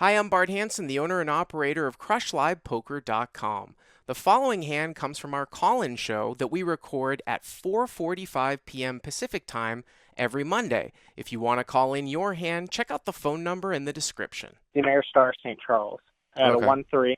Hi, I'm Bart Hanson, the owner and operator of CrushLivePoker.com. The following hand comes from our call-in show that we record at 4:45 p.m. Pacific Time every Monday. If you want to call in your hand, check out the phone number in the description. The Mayor Star St. Charles at a Okay. 1-3.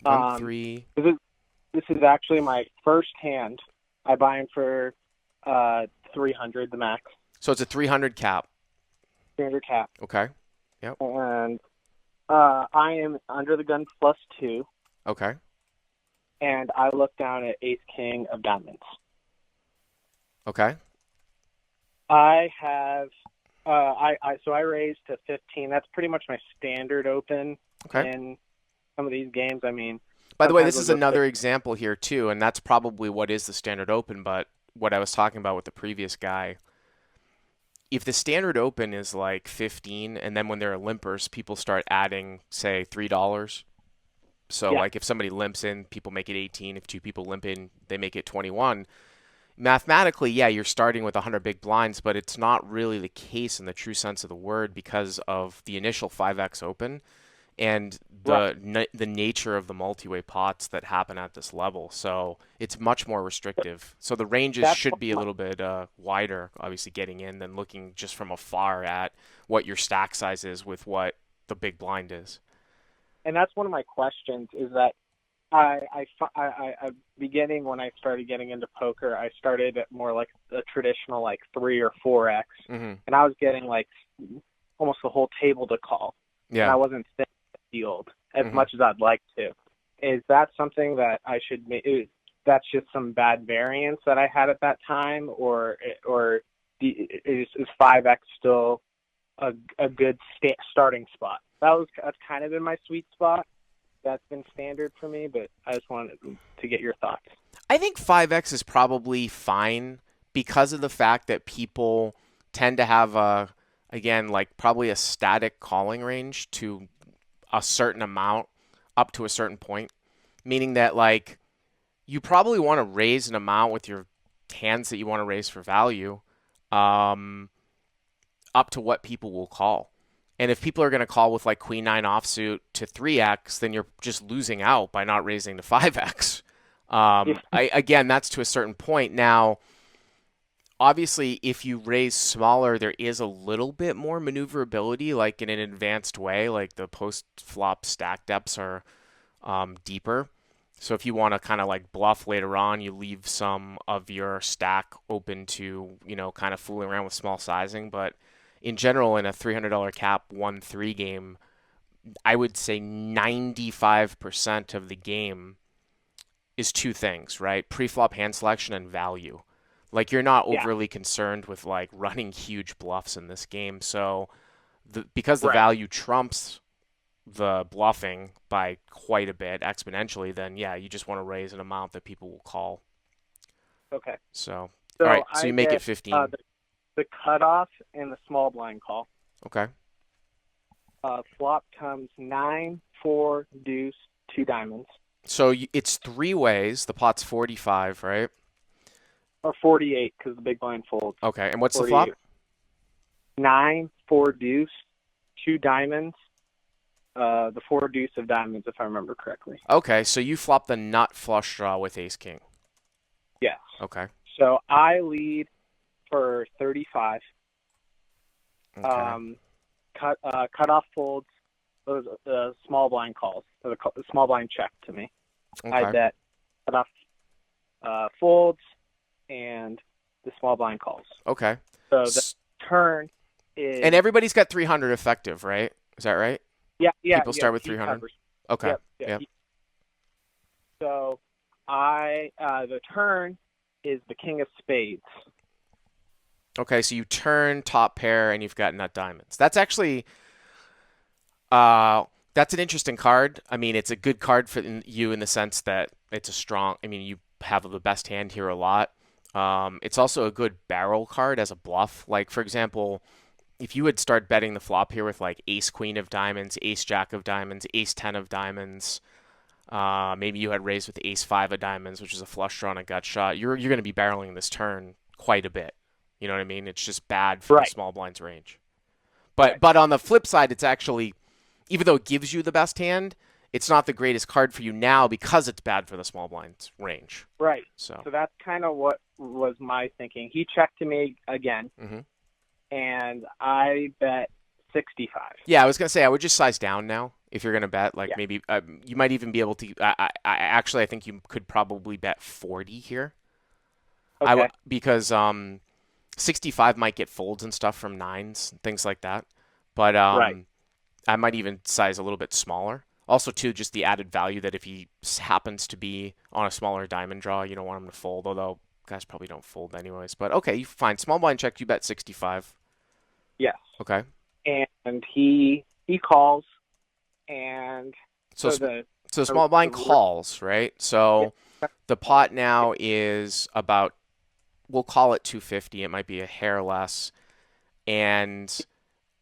1-3. This is actually my first hand. I buy him for 300, the max. So it's a 300 cap. 300 cap. Okay. Yep. And I am under the gun +2. Okay. And I look down at Ace King of Diamonds. Okay. I have so I raised to 15. That's pretty much my standard open in some of these games. I mean, by the way, this is another example here too, and that's probably what is the standard open, but what I was talking about with the previous guy, if the standard open is like 15 and then when there are limpers, people start adding, say, $3. So like if somebody limps in, people make it 18. If two people limp in, they make it 21. Mathematically, yeah, you're starting with 100 big blinds, but it's not really the case in the true sense of the word because of the initial 5x open and the nature of the multi-way pots that happen at this level. So it's much more restrictive. So the ranges should be a little bit wider, obviously getting in, than looking just from afar at what your stack size is with what the big blind is. And that's one of my questions is that I beginning when I started getting into poker, I started at more like a traditional like 3 or 4x, and I was getting like almost the whole table to call. Yeah, and I wasn't staying in the field as much as I'd like to. Is that something that I should make? That's just some bad variance that I had at that time, or is 5x still a good starting spot? That's kind of been my sweet spot. That's been standard for me, but I just wanted to get your thoughts. I think 5x is probably fine because of the fact that people tend to have again, like probably a static calling range to a certain amount up to a certain point, meaning that like you probably want to raise an amount with your hands that you want to raise for value up to what people will call. And if people are going to call with like Queen 9 offsuit to 3x, then you're just losing out by not raising to 5x. Again, that's to a certain point. Now, obviously, if you raise smaller, there is a little bit more maneuverability, like in an advanced way. Like the post-flop stack depths are deeper. So if you want to kind of like bluff later on, you leave some of your stack open to, kind of fooling around with small sizing. But in general, in a $300 cap 1-3 game, I would say 95% of the game is two things, right? Pre-flop hand selection and value. Like you're not overly concerned with like running huge bluffs in this game. So because the value trumps the bluffing by quite a bit exponentially, then yeah, you just want to raise an amount that people will call. Okay. So all right, so you make it 15. The cutoff and the small blind call. Okay. Flop comes 9, 4, deuce, 2 diamonds. So it's 3 ways. The pot's 45, right? Or 48 because the big blind folds. Okay, and what's 48. The flop? 9, 4, deuce, 2 diamonds. The 4 deuce of diamonds, if I remember correctly. Okay, so you flop the nut flush draw with ace king. Yes. Okay. So I lead for 35. Okay. Cutoff folds. Those small blind calls. The small blind check to me. Okay. I bet cutoff folds and the small blind calls. Okay. So the turn is. And everybody's got 300 effective, right? Is that right? Yeah. People start with 300. Okay. Yep. So the turn is the king of spades. Okay, so you turn top pair and you've got nut diamonds. That's actually that's an interesting card. I mean, it's a good card for you in the sense that it's a strong. I mean, you have the best hand here a lot. It's also a good barrel card as a bluff. Like for example, if you would start betting the flop here with like ace queen of diamonds, ace jack of diamonds, ace 10 of diamonds. Maybe you had raised with ace 5 of diamonds, which is a flush draw and a gut shot. You're going to be barreling this turn quite a bit. You know what I mean? It's just bad for the small blinds range. But on the flip side, it's actually even though it gives you the best hand, it's not the greatest card for you now because it's bad for the small blind range. Right. So, So that's kind of what was my thinking. He checked to me again, hmm and I bet 65. yeah, I was gonna say I would just size down now if you're gonna bet. Like Yeah. maybe you might even be able to. Actually, I think you could probably bet 40 here. Okay. Because 65 might get folds and stuff from nines, things like that. But Right. I might even size a little bit smaller. Also, too, just the added value that if he happens to be on a smaller diamond draw, you don't want him to fold. Although guys probably don't fold anyways. But okay, fine. Small blind check. You bet 65. Yes. Okay. And he calls, and So so the so small blind the calls, right? So the pot now is about, we'll call it 250. It might be a hair less, and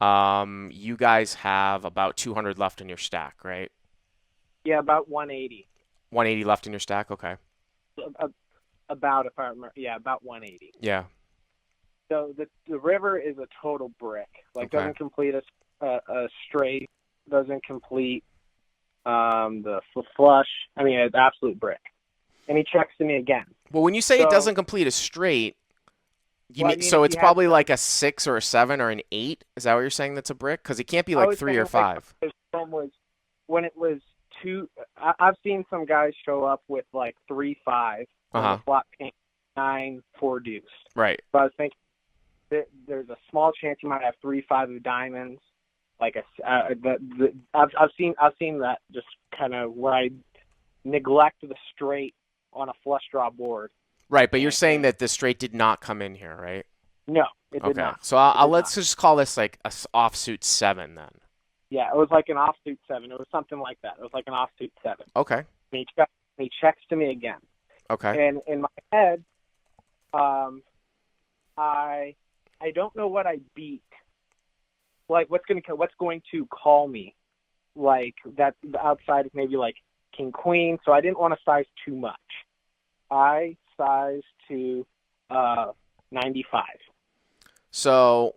you guys have about 200 left in your stack, right? yeah, about 180. 180 left in your stack. Okay. About, if I remember, yeah, about 180. Yeah. So the river is a total brick. Like, Okay. doesn't complete a straight, doesn't complete the flush. I mean, it's absolute brick. And he checks to me again. Well, when you say it So, doesn't complete a straight, you well, I mean mean, so if it's he has probably some, like a 6 or a 7 or an 8? Is that what you're saying? That's a brick? Because it can't be I like was 3 saying or it's like 5. his film was when it was two. I've seen some guys show up with like 3-5 when Uh-huh. the flop came 9-4 deuce. Right. So I was thinking there's a small chance you might have 3-5 of diamonds. Like I've seen that just kind of where I neglect the straight on a flush draw board. Right, but you're saying And that the straight did not come in here, right? no, it did Okay. not. So It did let's not. just call this like a offsuit 7 then. Yeah, it was like an offsuit 7. It was something like that. It was like an offsuit 7. Okay. And he checks to me again. Okay. And in my head, I don't know what I beat. Like what's going to call me, like that the outside is maybe like king queen. So I didn't want to size too much. I sized to 95. So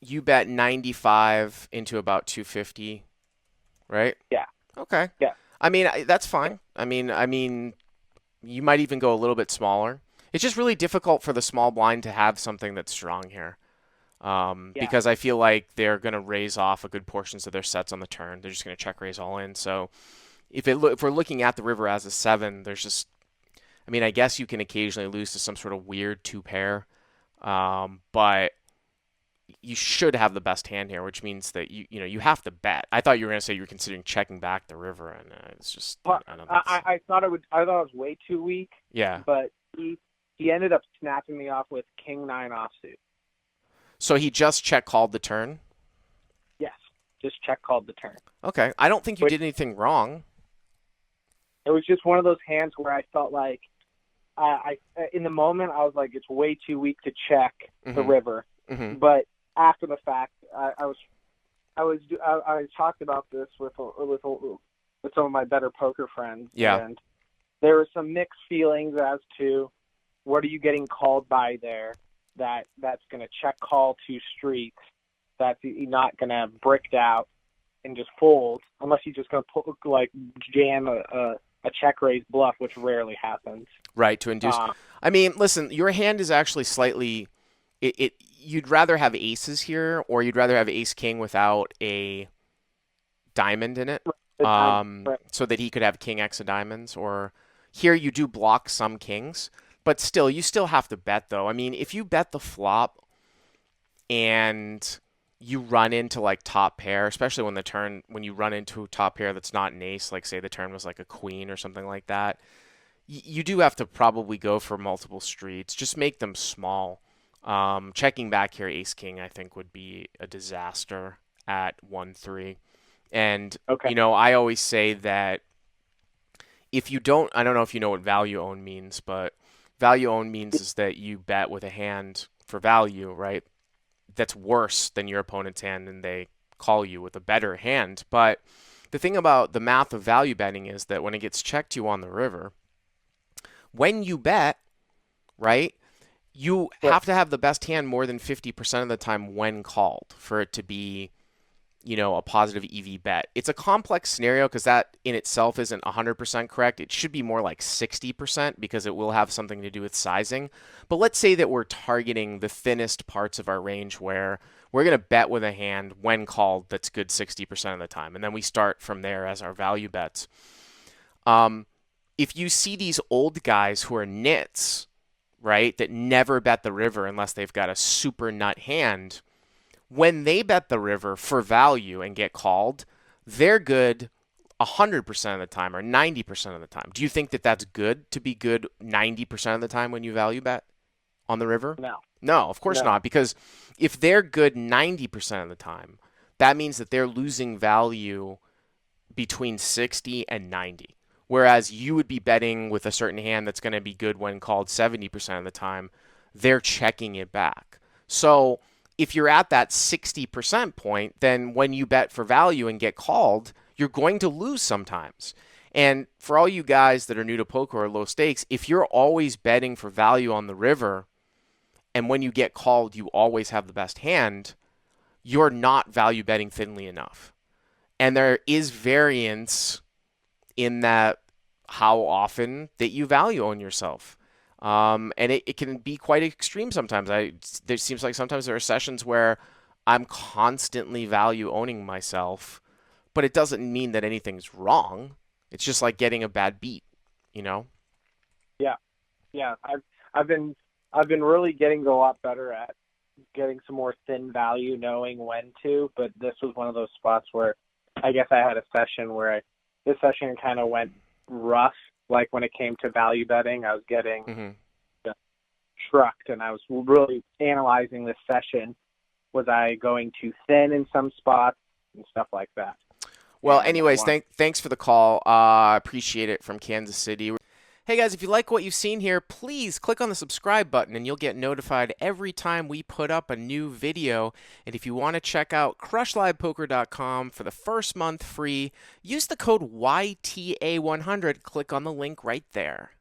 you bet 95 into about 250, right? Yeah. Okay. Yeah. I mean, that's fine. I mean, you might even go a little bit smaller. It's just really difficult for the small blind to have something that's strong here. Yeah. Because I feel like they're going to raise off a good portions of their sets on the turn. They're just going to check raise all in. So if we're looking at the river as a 7, there's just, I mean, I guess you can occasionally lose to some sort of weird 2 pair, but you should have the best hand here, which means that you have to bet. I thought you were going to say you were considering checking back the river, and it's just Well, I don't know. I thought it was way too weak, Yeah. but he ended up snapping me off with king 9 offsuit. So he just check called the turn. Yes, just check called the turn. Okay. I don't think you Which- did anything wrong. It was just one of those hands where I felt like I in the moment I was like it's way too weak to check the Mhm. river, Mm-hmm. but after the fact I talked about this with some of my better poker friends. Yeah. And there were some mixed feelings as to what are you getting called by there that's going to check call 2 streets, that's not going to have bricked out and just fold unless you're just going to like jam a check raise bluff, which rarely happens. Right, to induce. I mean, listen, your hand is actually slightly. You'd rather have aces here, or you'd rather have ace king without a diamond in it, so that he could have king x of diamonds. Or here you do block some kings, but still, you still have to bet though. I mean, if you bet the flop and you run into like top pair, especially when you run into a top pair that's not an ace, like say the turn was like a queen or something like that, you do have to probably go for multiple streets. Just make them small. Checking back here, ace king, I think would be a disaster at 1-3. And Okay. I always say that if you don't, I don't know if you know what value own means, but value own means is that you bet with a hand for value, right? That's worse than your opponent's hand, and they call you with a better hand. But the thing about the math of value betting is that when it gets checked to you on the river, when you bet, right, you have to have the best hand more than 50% of the time when called for it to be a positive EV bet. It's a complex scenario because that in itself isn't 100% correct. It should be more like 60% because it will have something to do with sizing. But let's say that we're targeting the thinnest parts of our range where we're going to bet with a hand when called that's good 60% of the time. And then we start from there as our value bets. If you see these old guys who are nits, right, that never bet the river unless they've got a super nut hand, when they bet the river for value and get called, they're good 100% of the time or 90% of the time. Do you think that that's good to be good 90% of the time when you value bet on the river? No. No, of course No. not. Because if they're good 90% of the time, that means that they're losing value between 60 and 90. Whereas you would be betting with a certain hand that's going to be good when called 70% of the time, they're checking it back. So if you're at that 60% point, then when you bet for value and get called, you're going to lose sometimes. And for all you guys that are new to poker or low stakes, if you're always betting for value on the river, and when you get called, you always have the best hand, you're not value betting thinly enough. And there is variance in that how often that you value own yourself. And it can be quite extreme sometimes. There seems like sometimes there are sessions where I'm constantly value owning myself, but it doesn't mean that anything's wrong. It's just like getting a bad beat, you know? Yeah. Yeah. I've been really getting a lot better at getting some more thin value, knowing when to, but this was one of those spots where I guess I had a session where this session kind of went rough. Like when it came to value betting, I was getting trucked, and I was really analyzing this session. Was I going too thin in some spots and stuff like that? Well, anyways, thanks for the call. Appreciate it from Kansas City. Hey guys, if you like what you've seen here, please click on the subscribe button and you'll get notified every time we put up a new video. And if you want to check out crushlivepoker.com for the first month free, use the code YTA100. Click on the link right there.